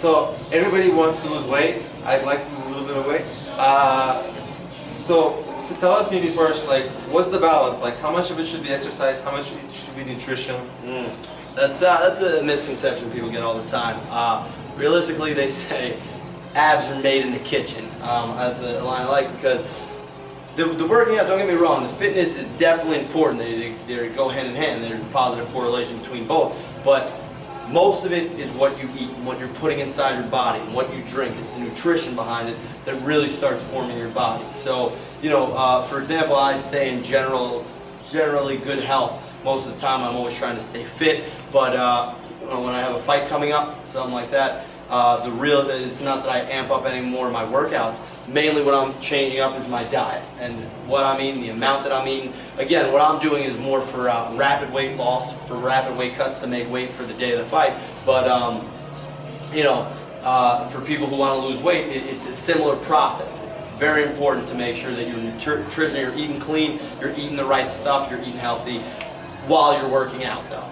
So everybody wants to lose weight. I'd like to lose a little bit of weight. So tell us maybe first, like, what's the balance? Like, how much of it should be exercise? How much should be nutrition? That's a misconception people get all the time. Realistically, they say abs are made in the kitchen. That's a line I like because the working out, don't get me wrong, the fitness is definitely important. They go hand in hand. There's a positive correlation between both. But most of it is what you eat and what you're putting inside your body and what you drink. It's the nutrition behind it that really starts forming your body. So, for example, I stay in generally good health. Most of the time I'm always trying to stay fit, but when I have a fight coming up, something like that, it's not that I amp up any more of my workouts. Mainly what I'm changing up is my diet and what I'm eating, the amount that I'm eating. Again, what I'm doing is more for rapid weight loss, for rapid weight cuts to make weight for the day of the fight. But for people who want to lose weight, it's a similar process. It's very important to make sure that your nutrition, you're eating clean, you're eating the right stuff, you're eating healthy while you're working out though.